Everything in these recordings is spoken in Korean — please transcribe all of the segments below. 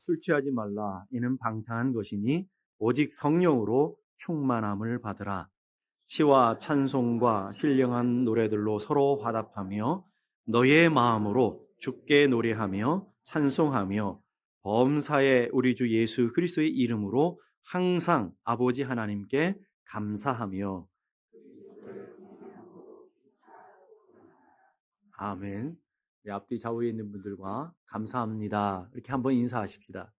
술 취하지 말라. 이는 방탕한 것이니 오직 성령으로 충만함을 받으라. 시와 찬송과 신령한 노래들로 서로 화답하며 너의 마음으로 주께 노래하며 찬송하며 범사의 우리 주 예수 그리스도의 이름으로 항상 아버지 하나님께 감사하며. 아멘. 우리 앞뒤 좌우에 있는 분들과 감사합니다. 이렇게 한번 인사하십시다.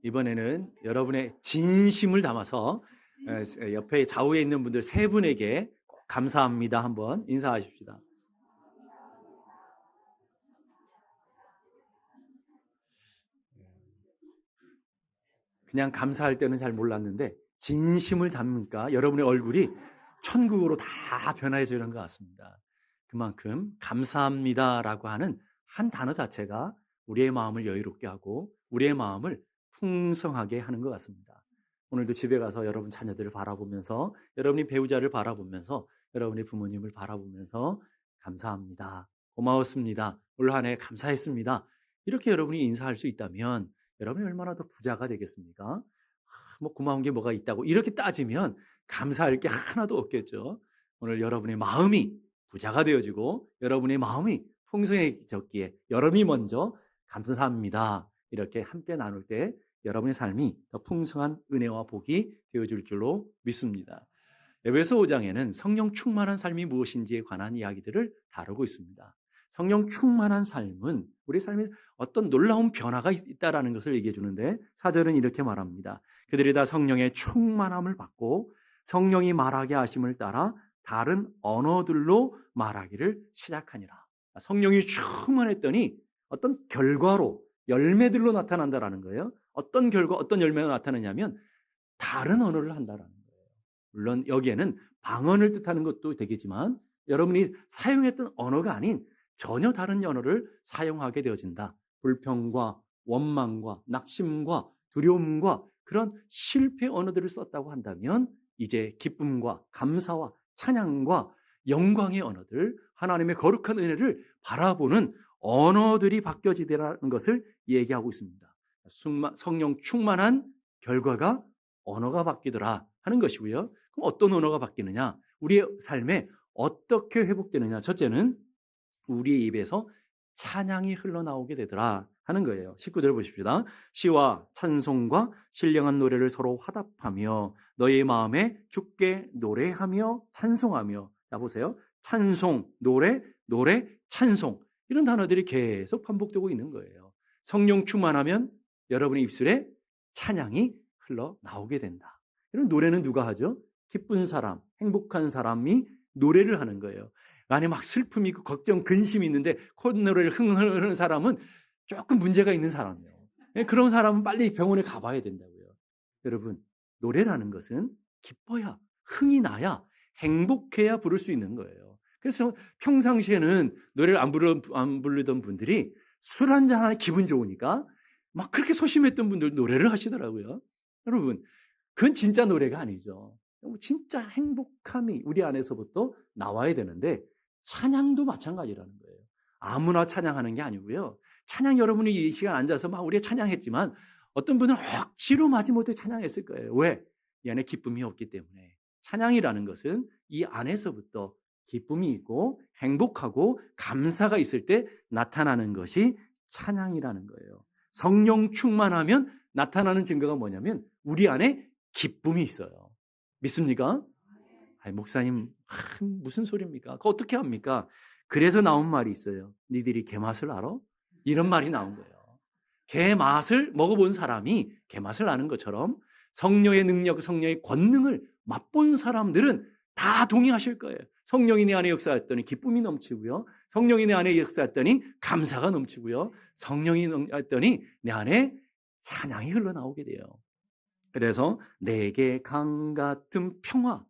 이번에는 여러분의 진심을 담아서 옆에 좌우에 있는 분들 세 분에게 꼭 감사합니다 한번 인사하십시다. 그냥 감사할 때는 잘 몰랐는데 진심을 담으니까 여러분의 얼굴이 천국으로 다 변해지는 것 같습니다. 그만큼 감사합니다라고 하는 한 단어 자체가 우리의 마음을 여유롭게 하고 우리의 마음을 풍성하게 하는 것 같습니다. 오늘도 집에 가서 여러분 자녀들을 바라보면서 여러분이 배우자를 바라보면서 여러분의 부모님을 바라보면서 감사합니다. 고마웠습니다. 올 한 해 감사했습니다. 이렇게 여러분이 인사할 수 있다면 여러분이 얼마나 더 부자가 되겠습니까? 뭐 고마운 게 뭐가 있다고 이렇게 따지면 감사할 게 하나도 없겠죠. 오늘 여러분의 마음이 부자가 되어지고 여러분의 마음이 풍성해졌기에 여러분이 먼저 감사합니다. 이렇게 함께 나눌 때 여러분의 삶이 더 풍성한 은혜와 복이 되어질 줄로 믿습니다. 에베소 5장에는 성령 충만한 삶이 무엇인지에 관한 이야기들을 다루고 있습니다. 성령 충만한 삶은 우리 삶에 어떤 놀라운 변화가 있다라는 것을 얘기해 주는데 4절은 이렇게 말합니다. 그들이 다 성령의 충만함을 받고 성령이 말하게 하심을 따라 다른 언어들로 말하기를 시작하니라. 성령이 충만했더니 어떤 결과로 열매들로 나타난다라는 거예요. 어떤 결과, 어떤 열매가 나타나냐면 다른 언어를 한다라는 거예요. 물론 여기에는 방언을 뜻하는 것도 되겠지만 여러분이 사용했던 언어가 아닌 전혀 다른 언어를 사용하게 되어진다. 불평과 원망과 낙심과 두려움과 그런 실패 언어들을 썼다고 한다면 이제 기쁨과 감사와 찬양과 영광의 언어들, 하나님의 거룩한 은혜를 바라보는 언어들이 바뀌어지더라는 것을 얘기하고 있습니다. 성령 충만한 결과가 언어가 바뀌더라 하는 것이고요. 그럼 어떤 언어가 바뀌느냐? 우리의 삶에 어떻게 회복되느냐? 첫째는 우리의 입에서 찬양이 흘러나오게 되더라 하는 거예요. 19절 보십시다. 시와 찬송과 신령한 노래를 서로 화답하며 너의 마음에 주께 노래하며 찬송하며. 자 보세요. 찬송, 노래, 노래, 찬송. 이런 단어들이 계속 반복되고 있는 거예요. 성령 충만하면 여러분의 입술에 찬양이 흘러나오게 된다. 이런 노래는 누가 하죠? 기쁜 사람, 행복한 사람이 노래를 하는 거예요. 안에 막 슬픔이 있고 걱정, 근심이 있는데 콧노래를 흥하는 사람은 조금 문제가 있는 사람이에요. 그런 사람은 빨리 병원에 가봐야 된다고요. 여러분, 노래라는 것은 기뻐야, 흥이 나야, 행복해야 부를 수 있는 거예요. 그래서 평상시에는 노래를 안 부르던 분들이 술 한잔 하면 기분 좋으니까 막 그렇게 소심했던 분들 노래를 하시더라고요. 여러분, 그건 진짜 노래가 아니죠. 진짜 행복함이 우리 안에서부터 나와야 되는데 찬양도 마찬가지라는 거예요. 아무나 찬양하는 게 아니고요. 찬양 여러분이 이 시간 앉아서 막 우리가 찬양했지만 어떤 분은 억지로 마지못해 찬양했을 거예요. 왜? 이 안에 기쁨이 없기 때문에. 찬양이라는 것은 이 안에서부터 기쁨이 있고 행복하고 감사가 있을 때 나타나는 것이 찬양이라는 거예요. 성령 충만하면 나타나는 증거가 뭐냐면 우리 안에 기쁨이 있어요. 믿습니까? 아니, 목사님 무슨 소리입니까? 그거 어떻게 합니까? 그래서 나온 말이 있어요. 니들이 개맛을 알아? 이런 말이 나온 거예요. 개맛을 먹어본 사람이 개맛을 아는 것처럼 성령의 능력, 성령의 권능을 맛본 사람들은 다 동의하실 거예요. 성령이 내 안에 역사했더니 기쁨이 넘치고요. 성령이 내 안에 역사했더니 감사가 넘치고요. 성령이 했더니 내 안에 찬양이 흘러나오게 돼요. 그래서 내게 강 같은 평화,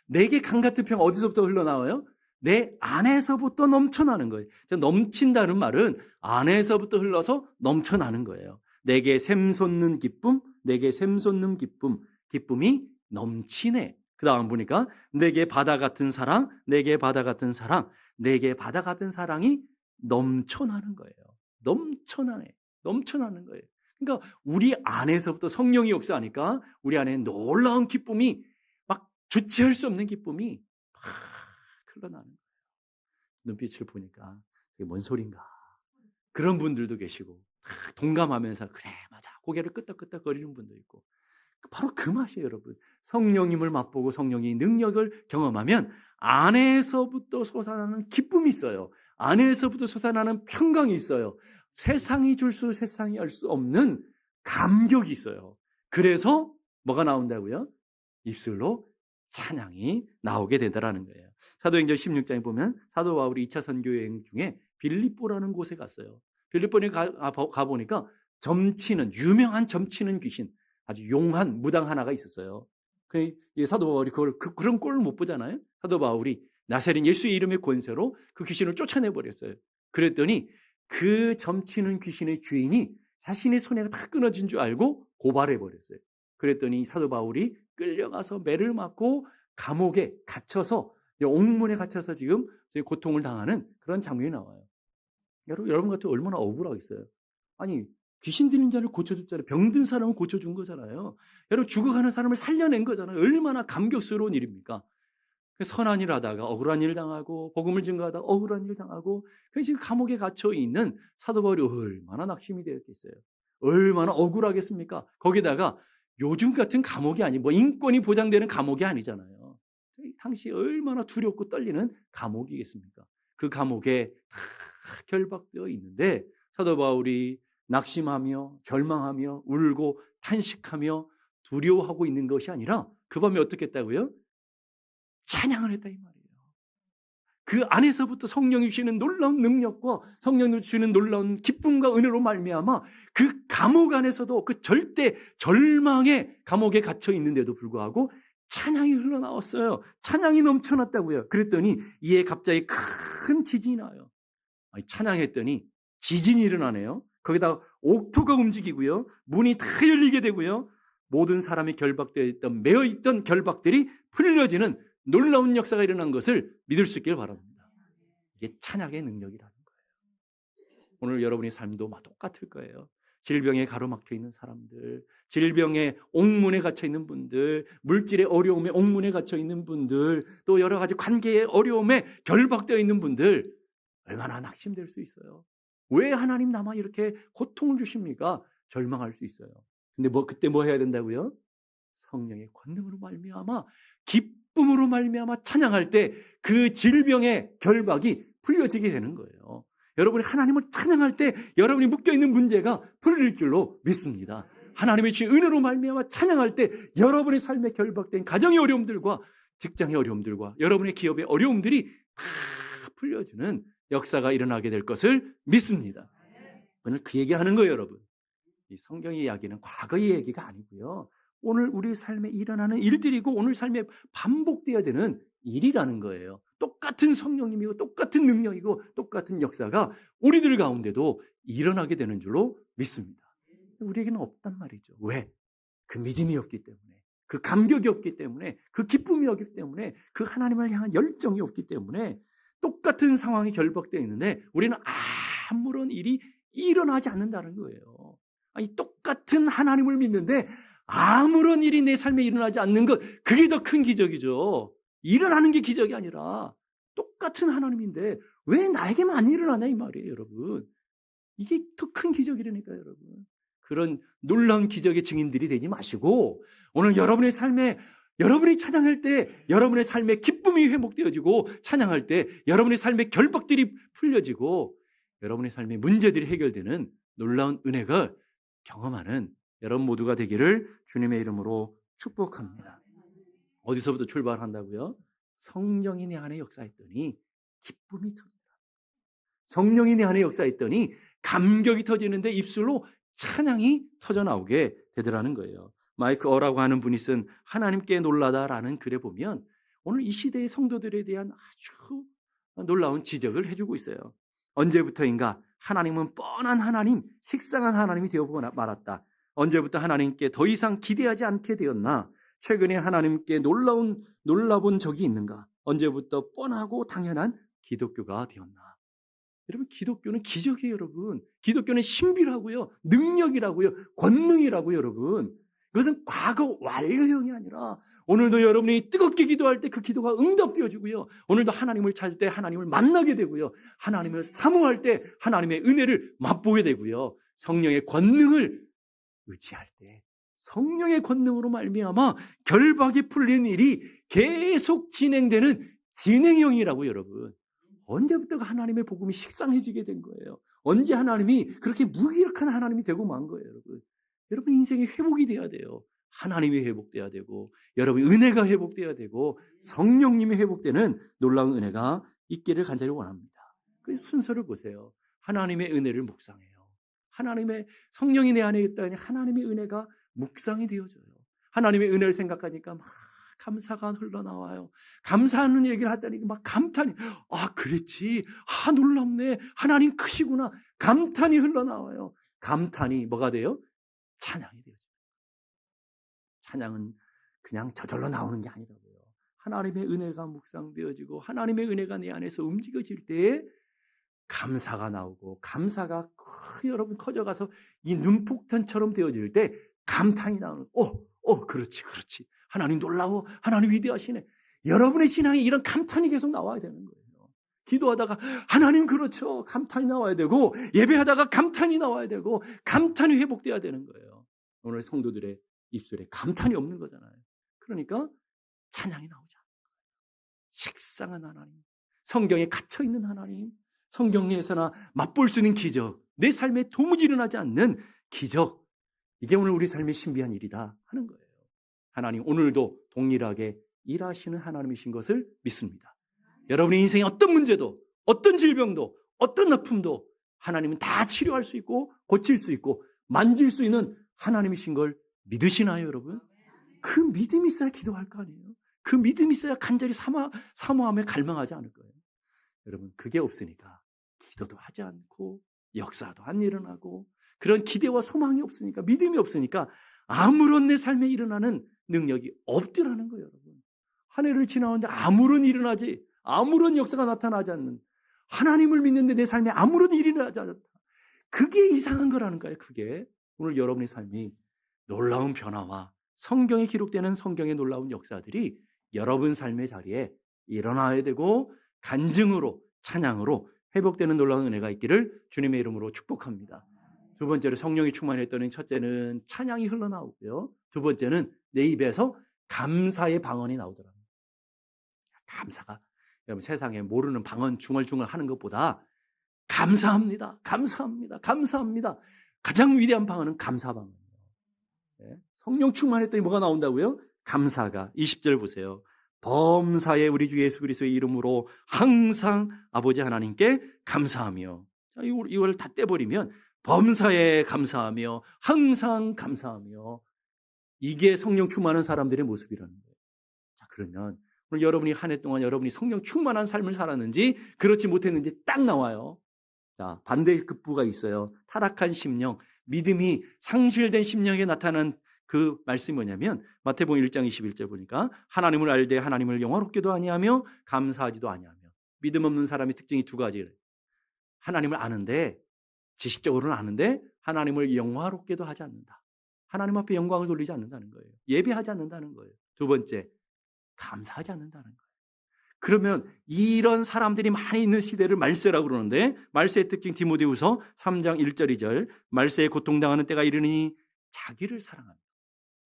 내게 강 같은 평화 어디서부터 흘러나와요? 내 안에서부터 넘쳐나는 거예요. 넘친다는 말은 안에서부터 흘러서 넘쳐나는 거예요. 내게 샘솟는 기쁨, 내게 샘솟는 기쁨, 기쁨이 넘치네. 그 다음 보니까 내게 바다 같은 사랑, 내게 바다 같은 사랑, 내게 바다 같은 사랑이 넘쳐나는 거예요. 넘쳐나는 거예요. 그러니까 우리 안에서부터 성령이 역사하니까 우리 안에 놀라운 기쁨이 막 주체할 수 없는 기쁨이 막 흘러나는 거예요. 눈빛을 보니까 이게 뭔 소린가. 그런 분들도 계시고 동감하면서 그래 맞아 고개를 끄덕끄덕거리는 분도 있고 바로 그 맛이에요 여러분. 성령님을 맛보고 성령의 능력을 경험하면 안에서부터 솟아나는 기쁨이 있어요. 안에서부터 솟아나는 평강이 있어요. 세상이 알 수 없는 감격이 있어요. 그래서 뭐가 나온다고요? 입술로 찬양이 나오게 되더라는 거예요. 사도행전 16장에 보면 사도 바울이 2차 선교 여행 중에 빌립보라는 곳에 갔어요. 빌립보에 가보니까 유명한 점치는 귀신, 아주 용한 무당 하나가 있었어요. 사도 바울이 그런 꼴을 못 보잖아요. 사도 바울이 나사렛 예수의 이름의 권세로 그 귀신을 쫓아내버렸어요. 그랬더니 그 점치는 귀신의 주인이 자신의 손에가 다 끊어진 줄 알고 고발해버렸어요. 그랬더니 사도 바울이 끌려가서 매를 맞고 감옥에 갇혀서 옥문에 갇혀서 지금 고통을 당하는 그런 장면이 나와요. 여러분 같은 얼마나 억울하겠어요. 아니 귀신 들린 자를 고쳐줬잖아요. 병든 사람을 고쳐준 거잖아요. 여러분 죽어가는 사람을 살려낸 거잖아요. 얼마나 감격스러운 일입니까? 선한 일 하다가 억울한 일 당하고 복음을 증거하다가 억울한 일 당하고 그래서 지금 감옥에 갇혀 있는 사도 바울이 얼마나 낙심이 되었겠어요. 얼마나 억울하겠습니까? 거기다가 요즘 같은 감옥이 아니 인권이 보장되는 감옥이 아니잖아요. 당시 얼마나 두렵고 떨리는 감옥이겠습니까? 그 감옥에 다 결박되어 있는데 사도 바울이 낙심하며 절망하며 울고 탄식하며 두려워하고 있는 것이 아니라 그 밤에 어떻게 했다고요? 찬양을 했다 이 말이에요. 그 안에서부터 성령이 주시는 놀라운 능력과 성령이 주시는 놀라운 기쁨과 은혜로 말미암아 그 감옥 안에서도 그 절대 절망의 감옥에 갇혀 있는데도 불구하고 찬양이 흘러나왔어요. 찬양이 넘쳐났다고요. 그랬더니 이에 갑자기 큰 지진이 나요. 찬양했더니 지진이 일어나네요. 거기다 옥토가 움직이고요. 문이 다 열리게 되고요. 모든 사람이 결박되어 있던 매어 있던 결박들이 풀려지는 놀라운 역사가 일어난 것을 믿을 수 있길 바랍니다. 이게 찬양의 능력이라는 거예요. 오늘 여러분의 삶도 똑같을 거예요. 질병에 가로막혀 있는 사람들, 질병에 옥문에 갇혀 있는 분들, 물질의 어려움에 옥문에 갇혀 있는 분들, 또 여러 가지 관계의 어려움에 결박되어 있는 분들 얼마나 낙심될 수 있어요. 왜 하나님 나만 이렇게 고통을 주십니까? 절망할 수 있어요. 근데 그때 뭐 해야 된다고요? 성령의 권능으로 말미암아 기쁨으로 말미암아 찬양할 때 그 질병의 결박이 풀려지게 되는 거예요. 여러분이 하나님을 찬양할 때 여러분이 묶여있는 문제가 풀릴 줄로 믿습니다. 하나님의 주신 은혜로 말미암아 찬양할 때 여러분의 삶에 결박된 가정의 어려움들과 직장의 어려움들과 여러분의 기업의 어려움들이 다 풀려주는 역사가 일어나게 될 것을 믿습니다. 오늘 그 얘기하는 거예요, 여러분. 이 성경의 이야기는 과거의 얘기가 아니고요. 오늘 우리 삶에 일어나는 일들이고 오늘 삶에 반복되어야 되는 일이라는 거예요. 똑같은 성령님이고 똑같은 능력이고 똑같은 역사가 우리들 가운데도 일어나게 되는 줄로 믿습니다. 우리에게는 없단 말이죠. 왜? 그 믿음이 없기 때문에, 그 감격이 없기 때문에, 그 기쁨이 없기 때문에, 그 하나님을 향한 열정이 없기 때문에 똑같은 상황이 결박되어 있는데 우리는 아무런 일이 일어나지 않는다는 거예요. 아니 똑같은 하나님을 믿는데 아무런 일이 내 삶에 일어나지 않는 것, 그게 더 큰 기적이죠. 일어나는 게 기적이 아니라 똑같은 하나님인데 왜 나에게만 안 일어나냐 이 말이에요, 여러분. 이게 더 큰 기적이라니까요, 여러분. 그런 놀라운 기적의 증인들이 되지 마시고 오늘 여러분의 삶에 여러분이 찬양할 때 여러분의 삶에 기쁨이 회복되어지고 찬양할 때 여러분의 삶의 결박들이 풀려지고 여러분의 삶의 문제들이 해결되는 놀라운 은혜가 경험하는 여러분 모두가 되기를 주님의 이름으로 축복합니다. 어디서부터 출발한다고요? 성령이 내 안에 역사했더니 기쁨이 터지더라. 성령이 내 안에 역사했더니 감격이 터지는데 입술로 찬양이 터져나오게 되더라는 거예요. 마이크 어라고 하는 분이 쓴 하나님께 놀라다라는 글에 보면 오늘 이 시대의 성도들에 대한 아주 놀라운 지적을 해주고 있어요. 언제부터인가 하나님은 뻔한 하나님, 식상한 하나님이 되어보고 말았다. 언제부터 하나님께 더 이상 기대하지 않게 되었나? 최근에 하나님께 놀라본 적이 있는가? 언제부터 뻔하고 당연한 기독교가 되었나? 여러분, 기독교는 기적이에요, 여러분. 기독교는 신비라고요. 능력이라고요. 권능이라고요, 여러분. 그것은 과거 완료형이 아니라 오늘도 여러분이 뜨겁게 기도할 때 그 기도가 응답되어지고요. 오늘도 하나님을 찾을 때 하나님을 만나게 되고요. 하나님을 사모할 때 하나님의 은혜를 맛보게 되고요. 성령의 권능을 의지할 때 성령의 권능으로 말미암아 결박이 풀린 일이 계속 진행되는 진행형이라고, 여러분. 언제부터가 하나님의 복음이 식상해지게 된 거예요? 언제 하나님이 그렇게 무기력한 하나님이 되고 만 거예요, 여러분? 여러분 인생이 회복이 돼야 돼요. 하나님이 회복돼야 되고, 여러분 은혜가 회복돼야 되고, 성령님이 회복되는 놀라운 은혜가 있기를 간절히 원합니다. 그 순서를 보세요. 하나님의 은혜를 묵상해요. 하나님의 성령이 내 안에 있다니 하나님의 은혜가 묵상이 되어져요. 하나님의 은혜를 생각하니까 막 감사가 흘러나와요. 감사하는 얘기를 하다니 막 감탄이, 아, 그랬지. 아, 놀랍네. 하나님 크시구나. 감탄이 흘러나와요. 감탄이 뭐가 돼요? 찬양이 되어져요. 찬양은 그냥 저절로 나오는 게 아니라고요. 하나님의 은혜가 묵상되어지고 하나님의 은혜가 내 안에서 움직여질 때에 감사가 나오고, 감사가 여러분 커져가서 이 눈폭탄처럼 되어질 때 감탄이 나오는, 그렇지. 하나님 놀라워. 하나님 위대하시네. 여러분의 신앙에 이런 감탄이 계속 나와야 되는 거예요. 기도하다가 하나님 그렇죠. 감탄이 나와야 되고, 예배하다가 감탄이 나와야 되고, 감탄이 회복돼야 되는 거예요. 오늘 성도들의 입술에 감탄이 없는 거잖아요. 그러니까 찬양이 나오지 않는 거예요. 식상한 하나님, 성경에 갇혀있는 하나님, 성경 내에서나 맛볼 수 있는 기적, 내 삶에 도무지 일어나지 않는 기적, 이게 오늘 우리 삶의 신비한 일이다 하는 거예요. 하나님 오늘도 동일하게 일하시는 하나님이신 것을 믿습니다. 여러분의 인생의 어떤 문제도, 어떤 질병도, 어떤 아픔도 하나님은 다 치료할 수 있고 고칠 수 있고 만질 수 있는 하나님이신 걸 믿으시나요, 여러분? 그 믿음이 있어야 기도할 거 아니에요. 그 믿음이 있어야 간절히 사모함에 갈망하지 않을 거예요. 여러분, 그게 없으니까 기도도 하지 않고 역사도 안 일어나고, 그런 기대와 소망이 없으니까, 믿음이 없으니까 아무런 내 삶에 일어나는 능력이 없더라는 거예요, 여러분. 한 해를 지나왔는데 아무런 역사가 나타나지 않는, 하나님을 믿는데 내 삶에 아무런 일이 일어나지 않았다. 그게 이상한 거라는 거예요. 그게 오늘 여러분의 삶이 놀라운 변화와 성경에 기록되는 성경의 놀라운 역사들이 여러분 삶의 자리에 일어나야 되고, 간증으로, 찬양으로 회복되는 놀라운 은혜가 있기를 주님의 이름으로 축복합니다. 두 번째로 성령이 충만했더니, 첫째는 찬양이 흘러나오고요. 두 번째는 내 입에서 감사의 방언이 나오더라고요. 감사가, 여러분 세상에 모르는 방언 중얼중얼 하는 것보다 감사합니다. 가장 위대한 방언은 감사 방언이에요. 네? 성령 충만했더니 뭐가 나온다고요? 감사가. 20절 보세요. 범사에 우리 주 예수 그리스도의 이름으로 항상 아버지 하나님께 감사하며. 자, 이걸 다 떼버리면 범사에 감사하며 항상 감사하며, 이게 성령 충만한 사람들의 모습이라는 거예요. 자, 그러면 오늘 여러분이 한 해 동안 여러분이 성령 충만한 삶을 살았는지 그렇지 못했는지 딱 나와요. 자, 반대급부가 있어요. 타락한 심령, 믿음이 상실된 심령에 나타난 그 말씀이 뭐냐면, 마태복음 1장 21절 보니까 하나님을 알되 하나님을 영화롭게도 아니하며 감사하지도 아니하며. 믿음 없는 사람의 특징이 두 가지예요. 하나님을 아는데, 지식적으로는 아는데 하나님을 영화롭게도 하지 않는다. 하나님 앞에 영광을 돌리지 않는다는 거예요. 예배하지 않는다는 거예요. 두 번째, 감사하지 않는다는 거예요. 그러면 이런 사람들이 많이 있는 시대를 말세라고 그러는데, 말세의 특징 디모데후서 3장 1절 2절, 말세에 고통당하는 때가 이르니 자기를 사랑합니다.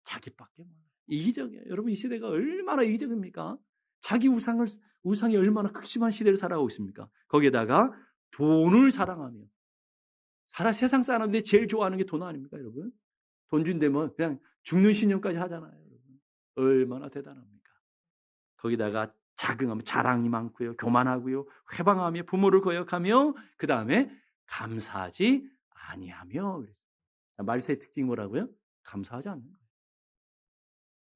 자기밖에 몰라요. 이기적이에요. 여러분, 이 시대가 얼마나 이기적입니까? 자기 우상이 얼마나 극심한 시대를 살아가고 있습니까? 거기에다가 돈을 사랑하며, 세상 사람들이 제일 좋아하는 게 돈 아닙니까, 여러분? 돈 준다면 그냥 죽는 신용까지 하잖아요, 여러분. 얼마나 대단합니까? 거기다가 자긍하며, 자랑이 많고요, 교만하고요, 회방하며, 부모를 거역하며, 그 다음에 감사하지 아니하며. 말세의 특징이 뭐라고요? 감사하지 않는 거예요.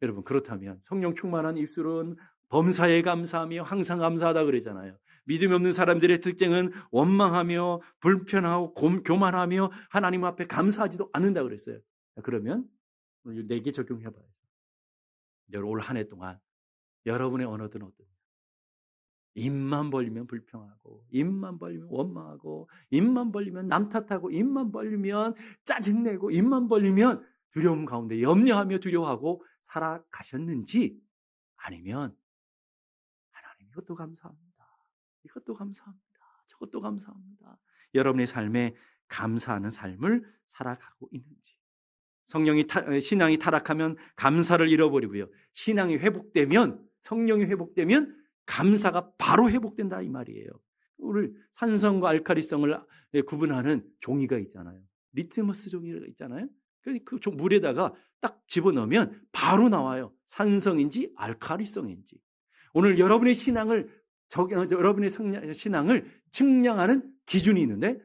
여러분, 그렇다면 성령 충만한 입술은 범사에 감사하며 항상 감사하다 그러잖아요. 믿음이 없는 사람들의 특징은 원망하며 불편하고 교만하며 하나님 앞에 감사하지도 않는다 그랬어요. 그러면 오늘 4개 적용해 봐야죠. 여러분, 올 한 해 동안 여러분의 언어들은 어떠냐? 입만 벌리면 불평하고, 입만 벌리면 원망하고, 입만 벌리면 남 탓하고, 입만 벌리면 짜증내고, 입만 벌리면 두려움 가운데 염려하며 두려워하고 살아가셨는지, 아니면 하나님 이것도 감사합니다, 이것도 감사합니다, 저것도 감사합니다, 여러분의 삶에 감사하는 삶을 살아가고 있는지. 신앙이 타락하면 감사를 잃어버리고요, 신앙이 회복되면, 성령이 회복되면 감사가 바로 회복된다 이 말이에요. 우리 산성과 알칼리성을 구분하는 종이가 있잖아요. 리트머스 종이가 있잖아요. 그 물에다가 딱 집어넣으면 바로 나와요. 산성인지 알칼리성인지. 오늘 여러분의 여러분의 신앙을 측량하는 기준이 있는데,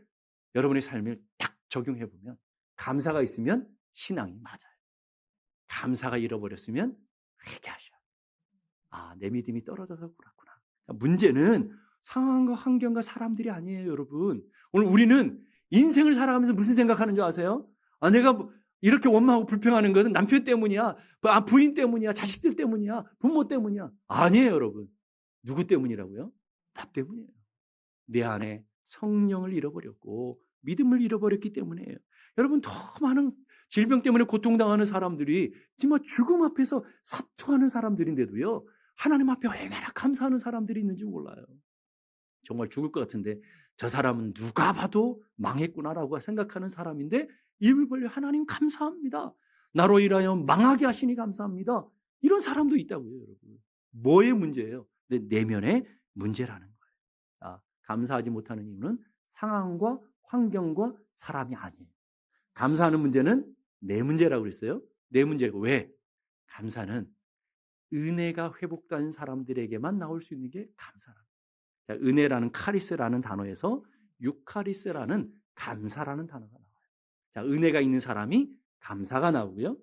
여러분의 삶을 딱 적용해 보면 감사가 있으면 신앙이 맞아요. 감사가 잃어버렸으면 회개하셔요. 아, 내 믿음이 떨어져서 그렇구나. 문제는 상황과 환경과 사람들이 아니에요, 여러분. 오늘 우리는 인생을 살아가면서 무슨 생각하는 줄 아세요? 아, 내가 이렇게 원망하고 불평하는 것은 남편 때문이야, 부인 때문이야, 자식들 때문이야, 부모 때문이야. 아니에요, 여러분. 누구 때문이라고요? 나 때문이에요. 내 안에 성령을 잃어버렸고 믿음을 잃어버렸기 때문이에요. 여러분, 더 많은 질병 때문에 고통당하는 사람들이 정말 죽음 앞에서 사투하는 사람들인데도요, 하나님 앞에 얼마나 감사하는 사람들이 있는지 몰라요. 정말 죽을 것 같은데 저 사람은 누가 봐도 망했구나라고 생각하는 사람인데 입을 벌려 하나님 감사합니다, 나로 인하여 망하게 하시니 감사합니다, 이런 사람도 있다고요. 여러분, 뭐의 문제예요? 내 내면의 문제라는 거예요. 감사하지 못하는 이유는 상황과 환경과 사람이 아니에요. 감사하는 문제는 내 문제라고 그랬어요. 내 문제고. 왜? 감사는 은혜가 회복된 사람들에게만 나올 수 있는 게 감사라는 거예요. 은혜라는 카리스라는 단어에서 유카리스라는 감사라는 단어가 나와요. 자, 은혜가 있는 사람이 감사가 나오고요,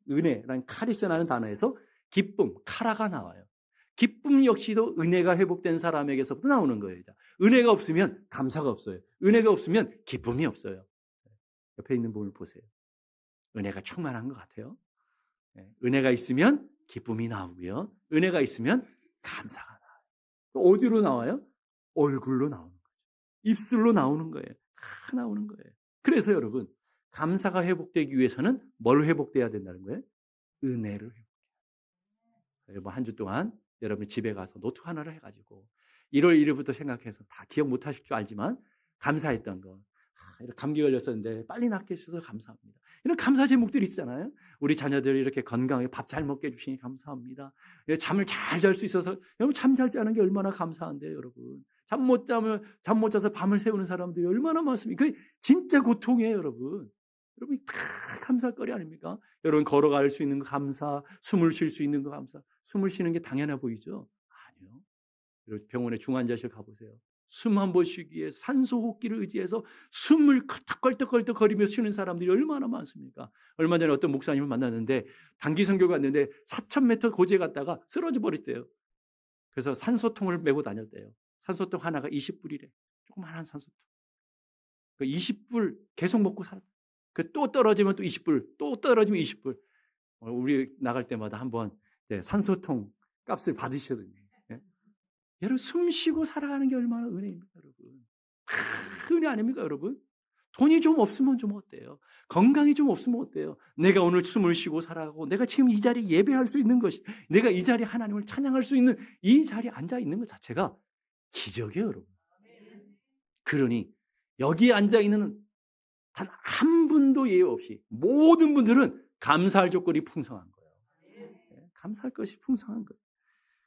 은혜라는 카리스라는 단어에서 기쁨, 카라가 나와요. 기쁨 역시도 은혜가 회복된 사람에게서부터 나오는 거예요. 은혜가 없으면 감사가 없어요. 은혜가 없으면 기쁨이 없어요. 옆에 있는 분을 보세요. 은혜가 충만한 것 같아요. 은혜가 있으면 기쁨이 나오고요, 은혜가 있으면 감사가 나와요. 어디로 나와요? 얼굴로 나오는 거죠. 입술로 나오는 거예요. 다 나오는 거예요. 그래서 여러분, 감사가 회복되기 위해서는 뭘 회복돼야 된다는 거예요? 은혜를 회복해야 돼요. 한 주 동안 여러분이 집에 가서 노트 하나를 해가지고 1월 1일부터 생각해서 다 기억 못 하실 줄 알지만 감사했던 거, 이렇게 감기 걸렸었는데 빨리 낫게 해주셔서 감사합니다, 이런 감사 제목들이 있잖아요. 우리 자녀들이 이렇게 건강하게 밥 잘 먹게 해주시니 감사합니다. 잠을 잘 잘 수 있어서, 여러분 잠 잘 자는 게 얼마나 감사한데요. 여러분, 잠 못 자서 밤을 새우는 사람들이 얼마나 많습니까? 그게 진짜 고통이에요. 여러분 다 감사할 거리 아닙니까? 여러분, 걸어갈 수 있는 거 감사, 숨을 쉴 수 있는 거 감사. 숨을 쉬는 게 당연해 보이죠? 아니요. 여러분, 병원에 중환자실 가보세요. 숨 한 번 쉬기 위해서 산소 호흡기를 의지해서 숨을 컬떡컬떡 거리며 쉬는 사람들이 얼마나 많습니까? 얼마 전에 어떤 목사님을 만났는데 단기 선교 갔는데 4,000m 고지에 갔다가 쓰러져 버렸대요. 그래서 산소통을 메고 다녔대요. 산소통 하나가 20불이래. 조그만한 산소통. 그 20불 계속 먹고 살았대요. 또 떨어지면 또 20불, 또 떨어지면 20불. 우리 나갈 때마다 한번 산소통 값을 받으셔야 됩니다. 여러분, 숨 쉬고 살아가는 게 얼마나 은혜입니까, 여러분? 은혜 아닙니까, 여러분? 돈이 좀 없으면 좀 어때요? 건강이 좀 없으면 어때요? 내가 오늘 숨을 쉬고 살아가고, 내가 지금 이 자리에 예배할 수 있는 것이, 내가 이 자리에 하나님을 찬양할 수 있는 이 자리에 앉아 있는 것 자체가 기적이에요, 여러분. 그러니 여기에 앉아 있는 단 한 분도 예외 없이 모든 분들은 감사할 조건이 풍성한 거예요. 감사할 것이 풍성한 거예요.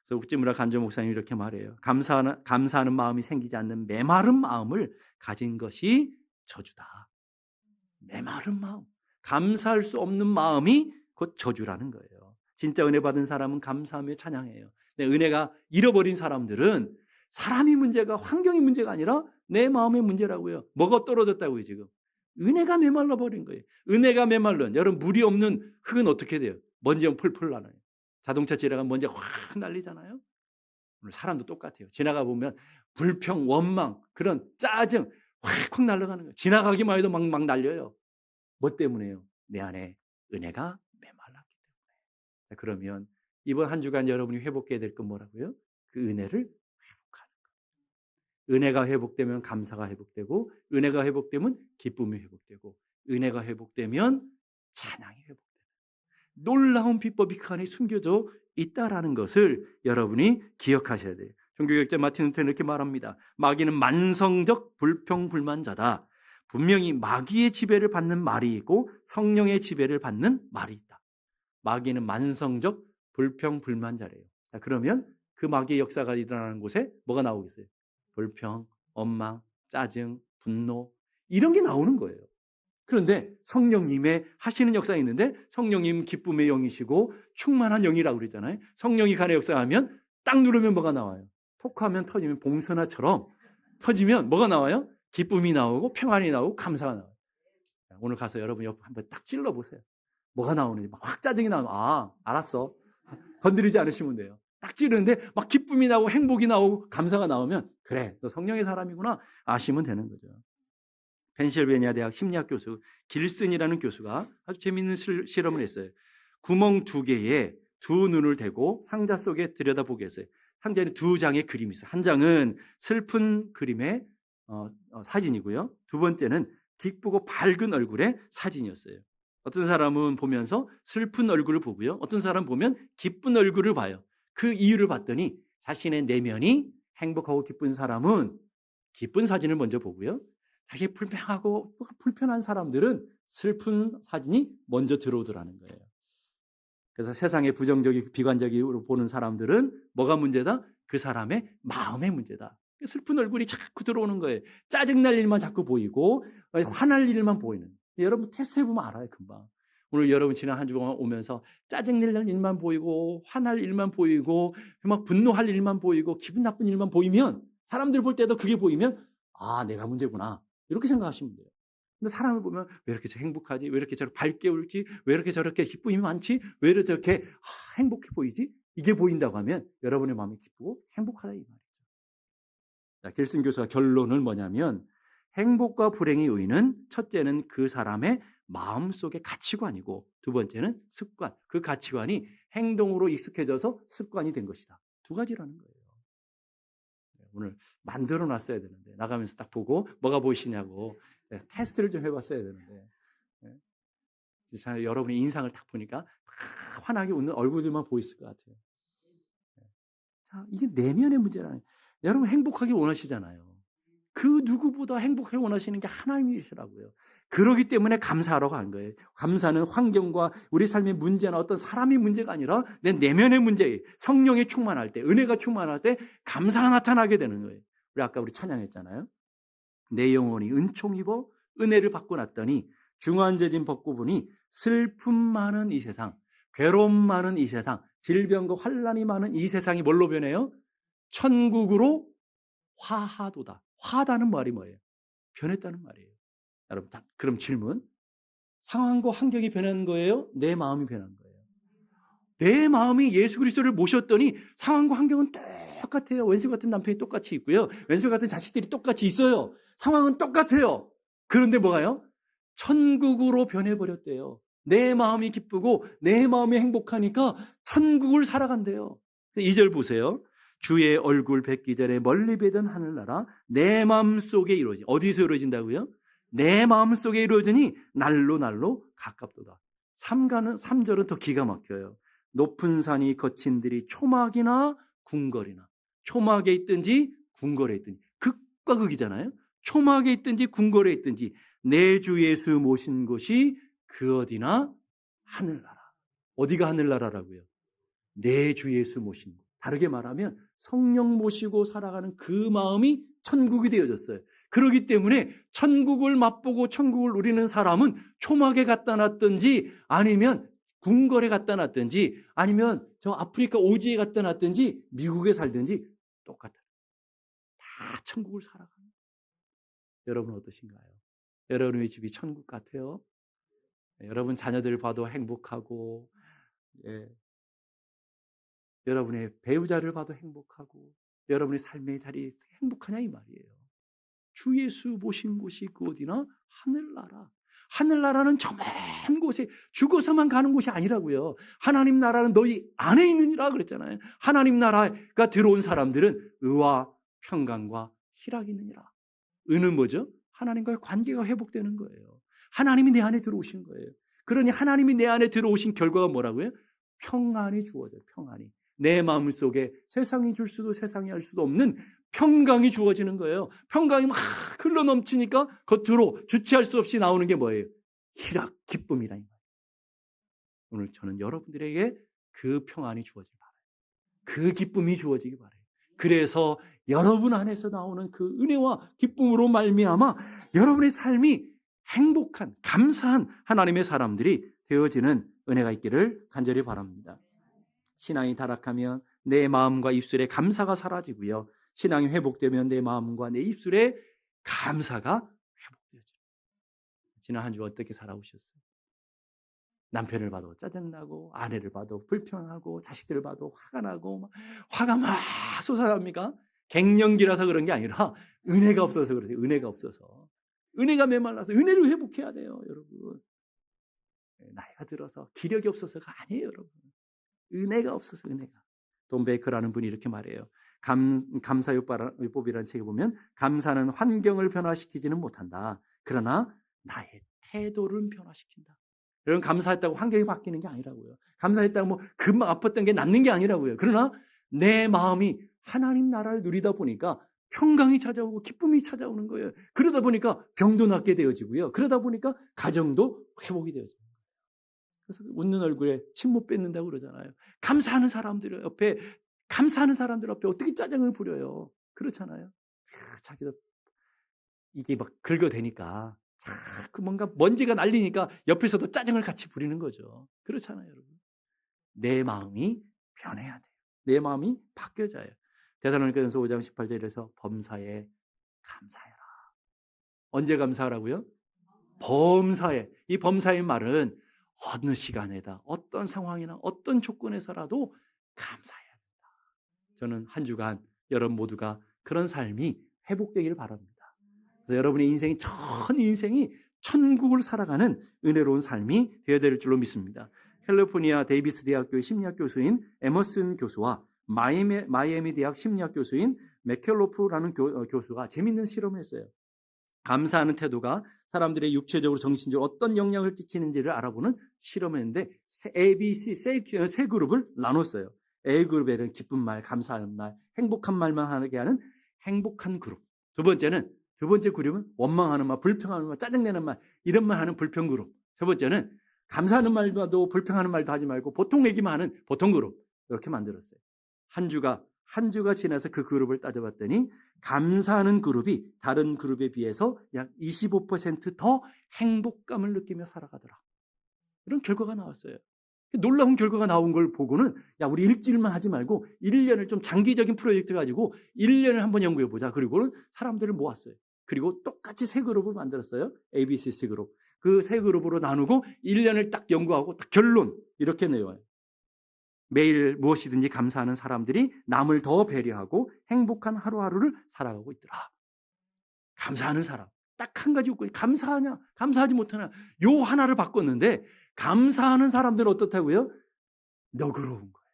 그래서 욱지무라 간조 목사님이 이렇게 말해요. 감사하는 마음이 생기지 않는 메마른 마음을 가진 것이 저주다. 메마른 마음, 감사할 수 없는 마음이 곧 저주라는 거예요. 진짜 은혜 받은 사람은 감사하며 찬양해요. 근데 은혜가 잃어버린 사람들은 사람이 문제가, 환경이 문제가 아니라 내 마음의 문제라고요. 뭐가 떨어졌다고요, 지금? 은혜가 메말라 버린 거예요. 은혜가 메말른, 여러분, 물이 없는 흙은 어떻게 돼요? 먼지가 펄펄 나요. 자동차 지나가면 먼지가 확 날리잖아요. 오늘 사람도 똑같아요. 지나가 보면 불평, 원망, 그런 짜증 확 날아가는 거예요. 지나가기만 해도 막 날려요. 뭐 때문에요? 내 안에 은혜가 메말랐기 때문에. 자, 그러면 이번 한 주간 여러분이 회복해야 될 건 뭐라고요? 그 은혜를 회복하는 은혜가 회복되면 감사가 회복되고, 은혜가 회복되면 기쁨이 회복되고, 은혜가 회복되면 찬양이 회복되는 놀라운 비법이 그 안에 숨겨져 있다라는 것을 여러분이 기억하셔야 돼요. 종교개혁자 마틴 루터는 이렇게 말합니다. 마귀는 만성적 불평불만자다. 분명히 마귀의 지배를 받는 말이 있고 성령의 지배를 받는 말이 있다. 마귀는 만성적 불평불만자래요. 자, 그러면 그 마귀의 역사가 일어나는 곳에 뭐가 나오겠어요? 불평, 원망, 짜증, 분노 이런 게 나오는 거예요. 그런데 성령님의 하시는 역사가 있는데 성령님 기쁨의 영이시고 충만한 영이라고 그랬잖아요. 성령이 간에 역사하면 딱 누르면 뭐가 나와요? 톡하면 터지면 봉선화처럼 터지면 뭐가 나와요? 기쁨이 나오고 평안이 나오고 감사가 나와요. 오늘 가서 여러분 옆 한번 딱 찔러보세요. 뭐가 나오는지 확 짜증이 나오면 아 알았어. 건드리지 않으시면 돼요. 딱 찌르는데 막 기쁨이 나오고 행복이 나오고 감사가 나오면 그래 너 성령의 사람이구나 아시면 되는 거죠. 펜실베니아 대학 심리학 교수 길슨이라는 교수가 아주 재미있는 실험을 했어요. 구멍 2개에 두 눈을 대고 상자 속에 들여다보게 했어요. 상자에는 2장의 그림이 있어요. 한 장은 슬픈 그림의 사진이고요. 두 번째는 기쁘고 밝은 얼굴의 사진이었어요. 어떤 사람은 보면서 슬픈 얼굴을 보고요. 어떤 사람은 보면 기쁜 얼굴을 봐요. 그 이유를 봤더니 자신의 내면이 행복하고 기쁜 사람은 기쁜 사진을 먼저 보고요. 자기 불평하고 불편한 사람들은 슬픈 사진이 먼저 들어오더라는 거예요. 그래서 세상의 부정적이고 비관적으로 보는 사람들은 뭐가 문제다? 그 사람의 마음의 문제다. 슬픈 얼굴이 자꾸 들어오는 거예요. 짜증날 일만 자꾸 보이고 화날 일만 보이는. 여러분 테스트해보면 알아요. 금방. 오늘 여러분 지난 한 주 동안 오면서 짜증낼 일만 보이고 화날 일만 보이고 막 분노할 일만 보이고 기분 나쁜 일만 보이면 사람들 볼 때도 그게 보이면 아 내가 문제구나 이렇게 생각하시면 돼요. 근데 사람을 보면 왜 이렇게 행복하지? 왜 이렇게 저렇게 밝게 울지? 왜 이렇게 저렇게 기쁨이 많지? 왜 이렇게 저렇게 행복해 보이지? 이게 보인다고 하면 여러분의 마음이 기쁘고 행복하다 이 말이죠. 자, 길슨 교수가 결론은 뭐냐면 행복과 불행의 요인은 첫째는 그 사람의 마음속의 가치관이고 두 번째는 습관. 그 가치관이 행동으로 익숙해져서 습관이 된 것이다. 두 가지라는 거예요. 오늘 만들어 놨어야 되는데 나가면서 딱 보고 뭐가 보이시냐고 테스트를 좀 해봤어야 되는데 여러분의 인상을 딱 보니까 환하게 웃는 얼굴들만 보였을 것 같아요. 자, 이게 내면의 문제라는 여러분 행복하게 원하시잖아요. 그 누구보다 행복하게 원하시는 게 하나님이시라고요. 그러기 때문에 감사하러 간 거예요. 감사는 환경과 우리 삶의 문제나 어떤 사람의 문제가 아니라 내 내면의 문제예요. 성령이 충만할 때, 은혜가 충만할 때 감사가 나타나게 되는 거예요. 아까 우리 찬양했잖아요. 내 영혼이 은총 입어 은혜를 받고 났더니 중환제진 벗고 보니 슬픔 많은 이 세상, 괴로움 많은 이 세상, 질병과 환난이 많은 이 세상이 뭘로 변해요? 천국으로 화하도다. 화하다는 말이 뭐예요? 변했다는 말이에요. 여러분, 그럼 질문. 상황과 환경이 변한 거예요? 내 마음이 변한 거예요? 내 마음이 예수 그리스도를 모셨더니 상황과 환경은 똑같아요. 왼수 같은 남편이 똑같이 있고요. 왼수 같은 자식들이 똑같이 있어요. 상황은 똑같아요. 그런데 뭐가요? 천국으로 변해버렸대요. 내 마음이 기쁘고 내 마음이 행복하니까 천국을 살아간대요. 2절 보세요. 주의 얼굴 뵙기 전에 멀리 뵈던 하늘나라 내 마음속에 이루어지. 어디서 이루어진다고요? 내 마음속에 이루어지니 날로 날로 가깝도다. 3절은 더 기가 막혀요. 높은 산이 거친 들이 초막이나 궁궐이나 초막에 있든지 궁궐에 있든지 극과 극이잖아요. 초막에 있든지 궁궐에 있든지 내 주 예수 모신 곳이 그 어디나 하늘나라. 어디가 하늘나라라고요? 내 주 예수 모신 곳. 다르게 말하면 성령 모시고 살아가는 그 마음이 천국이 되어졌어요. 그렇기 때문에 천국을 맛보고 천국을 누리는 사람은 초막에 갖다 놨든지 아니면 궁궐에 갖다 놨든지 아니면 저 아프리카 오지에 갖다 놨든지 미국에 살든지 똑같아요. 다 천국을 살아가는 거예요. 여러분 어떠신가요? 여러분의 집이 천국 같아요? 여러분 자녀들 봐도 행복하고 여러분의 배우자를 봐도 행복하고 여러분의 삶의 자리 행복하냐 이 말이에요. 주 예수 모신 곳이 그 어디나 하늘나라. 하늘나라는 저 먼 곳에 죽어서만 가는 곳이 아니라고요. 하나님 나라는 너희 안에 있느니라 그랬잖아요. 하나님 나라가 들어온 사람들은 의와 평강과 희락이 있느니라. 은은 뭐죠? 하나님과의 관계가 회복되는 거예요. 하나님이 내 안에 들어오신 거예요. 그러니 하나님이 내 안에 들어오신 결과가 뭐라고요? 평안이 주어져요. 평안이. 내 마음속에 세상이 줄 수도 세상이 할 수도 없는 평강이 주어지는 거예요. 평강이 막 흘러넘치니까 겉으로 주체할 수 없이 나오는 게 뭐예요? 희락, 기쁨이다. 오늘 저는 여러분들에게 그 평안이 주어지기 바라요. 그 기쁨이 주어지기 바라요. 그래서 여러분 안에서 나오는 그 은혜와 기쁨으로 말미암아 여러분의 삶이 행복한, 감사한 하나님의 사람들이 되어지는 은혜가 있기를 간절히 바랍니다. 신앙이 타락하면 내 마음과 입술에 감사가 사라지고요. 신앙이 회복되면 내 마음과 내 입술에 감사가 회복되어져요. 지난 한 주 어떻게 살아오셨어요? 남편을 봐도 짜증나고 아내를 봐도 불편하고 자식들을 봐도 화가 나고 화가 막 솟아납니까? 갱년기라서 그런 게 아니라 은혜가 없어서 그래요. 은혜가 없어서. 은혜가 메말라서 은혜를 회복해야 돼요, 여러분. 나이가 들어서 기력이 없어서가 아니에요, 여러분. 은혜가 없어서 은혜가. 돈 베이커라는 분이 이렇게 말해요. 감사요법이라는 책에 보면 감사는 환경을 변화시키지는 못한다. 그러나 나의 태도를 변화시킨다. 여러분 감사했다고 환경이 바뀌는 게 아니라고요. 감사했다고 뭐 금방 아팠던 게 낫는 게 아니라고요. 그러나 내 마음이 하나님 나라를 누리다 보니까 평강이 찾아오고 기쁨이 찾아오는 거예요. 그러다 보니까 병도 낫게 되어지고요. 그러다 보니까 가정도 회복이 되어져요. 그래서 웃는 얼굴에 침 못 뱉는다고 그러잖아요. 감사하는 사람들 옆에 어떻게 짜증을 부려요. 그렇잖아요. 자기도 이게 막 긁어대니까 자꾸 뭔가 먼지가 날리니까 옆에서도 짜증을 같이 부리는 거죠. 그렇잖아요, 여러분. 내 마음이 변해야 돼요. 내 마음이 바뀌어져요. 데살로니가전서 5장 18절에서 범사에 감사해라. 언제 감사하라고요? 범사에. 이 범사의 말은 어느 시간에다 어떤 상황이나 어떤 조건에서라도 감사해야 된다. 저는 한 주간 여러분 모두가 그런 삶이 회복되기를 바랍니다. 그래서 여러분의 인생이 전 인생이 천국을 살아가는 은혜로운 삶이 되어야 될 줄로 믿습니다. 캘리포니아 데이비스 대학교의 심리학 교수인 에머슨 교수와 마이애미 대학 심리학 교수인 맥켈로프라는 교수가 재밌는 실험을 했어요. 감사하는 태도가 사람들의 육체적으로 정신적으로 어떤 영향을 끼치는지를 알아보는 실험을 했는데 ABC 세 그룹을 나눴어요. A 그룹에는 기쁜 말, 감사하는 말, 행복한 말만 하게 하는 행복한 그룹. 두 번째 그룹은 원망하는 말, 불평하는 말, 짜증내는 말, 이런 말 하는 불평 그룹. 세 번째는 감사하는 말도 불평하는 말도 하지 말고 보통 얘기만 하는 보통 그룹. 이렇게 만들었어요. 한 주가 지나서 그 그룹을 따져봤더니 감사하는 그룹이 다른 그룹에 비해서 약 25% 더 행복감을 느끼며 살아가더라. 이런 결과가 나왔어요. 놀라운 결과가 나온 걸 보고는 야 우리 일주일만 하지 말고 1년을 좀 장기적인 프로젝트 가지고 1년을 한번 연구해보자. 그리고는 사람들을 모았어요. 그리고 똑같이 세 그룹을 만들었어요. ABC 그룹. 그 세 그룹으로 나누고 1년을 딱 연구하고 딱 결론 이렇게 내요. 매일 무엇이든지 감사하는 사람들이 남을 더 배려하고 행복한 하루하루를 살아가고 있더라. 감사하는 사람. 딱 한 가지 요건이 감사하냐 감사하지 못하냐 요 하나를 바꿨는데 감사하는 사람들은 어떻다고요? 너그러운 거예요.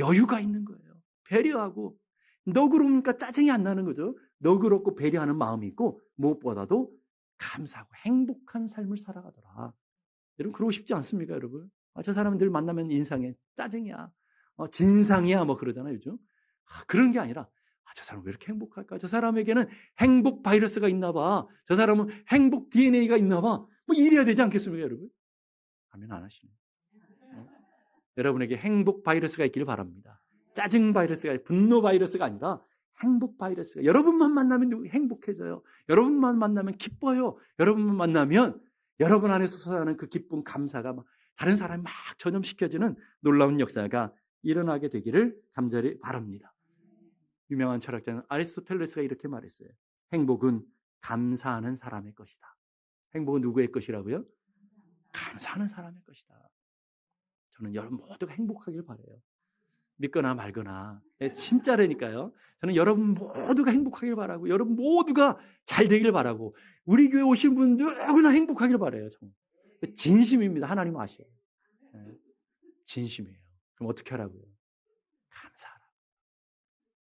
여유가 있는 거예요. 배려하고 너그러우니까 짜증이 안 나는 거죠. 너그럽고 배려하는 마음이 있고 무엇보다도 감사하고 행복한 삶을 살아가더라. 여러분 그러고 싶지 않습니까, 여러분? 저 사람들 만나면 인상에 짜증이야, 진상이야, 뭐 그러잖아요, 요즘. 그런 게 아니라 저 사람 왜 이렇게 행복할까? 저 사람에게는 행복 바이러스가 있나 봐. 저 사람은 행복 DNA가 있나 봐. 뭐 이래야 되지 않겠습니까, 여러분? 아멘 안 하시네. 여러분에게 행복 바이러스가 있기를 바랍니다. 짜증 바이러스가 아니라 분노 바이러스가 아니라 행복 바이러스가. 여러분만 만나면 행복해져요. 여러분만 만나면 기뻐요. 여러분만 만나면 여러분 안에서 솟아나는 그 기쁨, 감사가 막 다른 사람이 막 전염시켜주는 놀라운 역사가 일어나게 되기를 간절히 바랍니다. 유명한 철학자는 아리스토텔레스가 이렇게 말했어요. 행복은 감사하는 사람의 것이다. 행복은 누구의 것이라고요? 감사하는 사람의 것이다. 저는 여러분 모두가 행복하길 바라요. 믿거나 말거나. 진짜라니까요. 저는 여러분 모두가 행복하길 바라고 여러분 모두가 잘 되길 바라고 우리 교회 오신 분 누구나 행복하길 바라요. 정말. 진심입니다. 하나님 아셔요. 진심이에요. 그럼 어떻게 하라고요? 감사하라.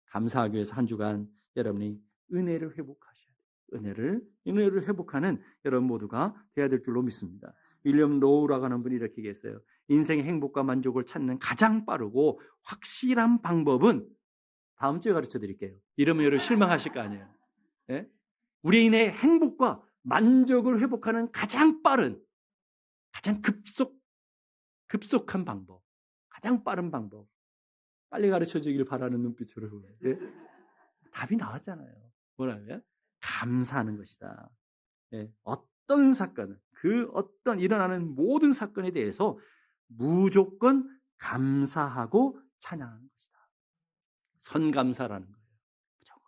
감사하기 위해서 한 주간 여러분이 은혜를 회복하셔야 돼요. 은혜를 회복하는 여러분 모두가 돼야 될 줄로 믿습니다. 윌리엄 로우라고 하는 분이 이렇게 얘기했어요. 인생의 행복과 만족을 찾는 가장 빠르고 확실한 방법은 다음 주에 가르쳐 드릴게요. 이러면 여러분 실망하실 거 아니에요. 예? 우리 인의 행복과 만족을 회복하는 가장 빠른, 가장 급속한 방법, 가장 빠른 방법. 빨리 가르쳐 주길 바라는 눈빛으로. 예? 답이 나왔잖아요. 뭐라고요? 감사하는 것이다. 예? 어떤 사건은, 일어나는 모든 사건에 대해서 무조건 감사하고 찬양하는 것이다. 선감사라는 거예요.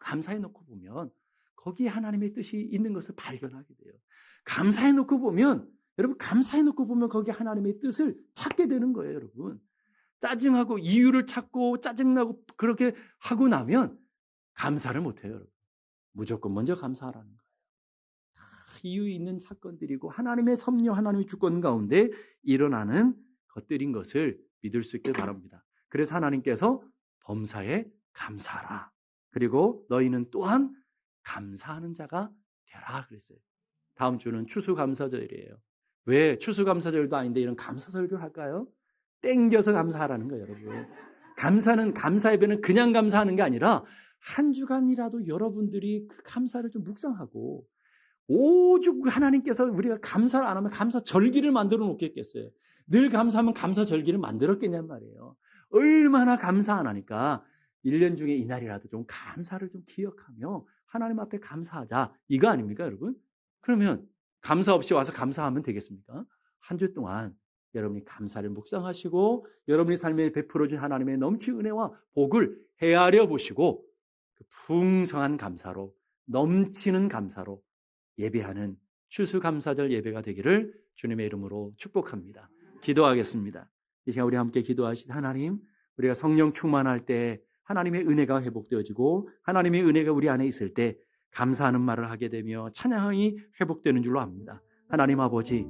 감사해 놓고 보면 거기에 하나님의 뜻이 있는 것을 발견하게 돼요. 감사해 놓고 보면, 여러분, 감사해 놓고 보면 거기에 하나님의 뜻을 찾게 되는 거예요, 여러분. 짜증하고 이유를 찾고 짜증나고 그렇게 하고 나면 감사를 못 해요, 여러분. 무조건 먼저 감사하라는 거예요. 다 이유 있는 사건들이고 하나님의 섭리, 하나님의 주권 가운데 일어나는 것들인 것을 믿을 수 있길 바랍니다. 그래서 하나님께서 범사에 감사하라. 그리고 너희는 또한 감사하는 자가 되라 그랬어요. 다음 주는 추수감사절이에요. 왜 추수감사절도 아닌데 이런 감사설교를 할까요? 땡겨서 감사하라는 거예요, 여러분. 감사 예배는 그냥 감사하는 게 아니라 한 주간이라도 여러분들이 그 감사를 좀 묵상하고, 오죽 하나님께서 우리가 감사를 안 하면 감사절기를 만들어 놓겠겠어요. 늘 감사하면 감사절기를 만들었겠냔 말이에요. 얼마나 감사 안 하니까 1년 중에 이날이라도 좀 감사를 좀 기억하며 하나님 앞에 감사하자, 이거 아닙니까, 여러분? 그러면 감사 없이 와서 감사하면 되겠습니까? 한 주 동안 여러분이 감사를 묵상하시고 여러분의 삶에 베풀어준 하나님의 넘치는 은혜와 복을 헤아려 보시고 그 풍성한 감사로, 넘치는 감사로 예배하는 추수감사절 예배가 되기를 주님의 이름으로 축복합니다. 기도하겠습니다. 이 시간 우리 함께 기도하시다. 하나님, 우리가 성령 충만할 때 하나님의 은혜가 회복되어지고 하나님의 은혜가 우리 안에 있을 때 감사하는 말을 하게 되며 찬양이 회복되는 줄로 압니다. 하나님 아버지,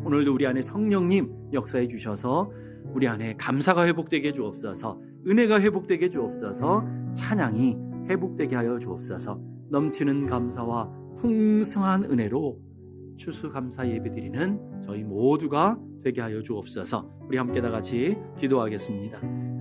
오늘도 우리 안에 성령님 역사해 주셔서 우리 안에 감사가 회복되게 해 주옵소서, 은혜가 회복되게 해 주옵소서, 찬양이 회복되게 하여 주옵소서. 넘치는 감사와 풍성한 은혜로 추수감사 예배드리는 저희 모두가 되게 하여 주옵소서. 우리 함께 다 같이 기도하겠습니다.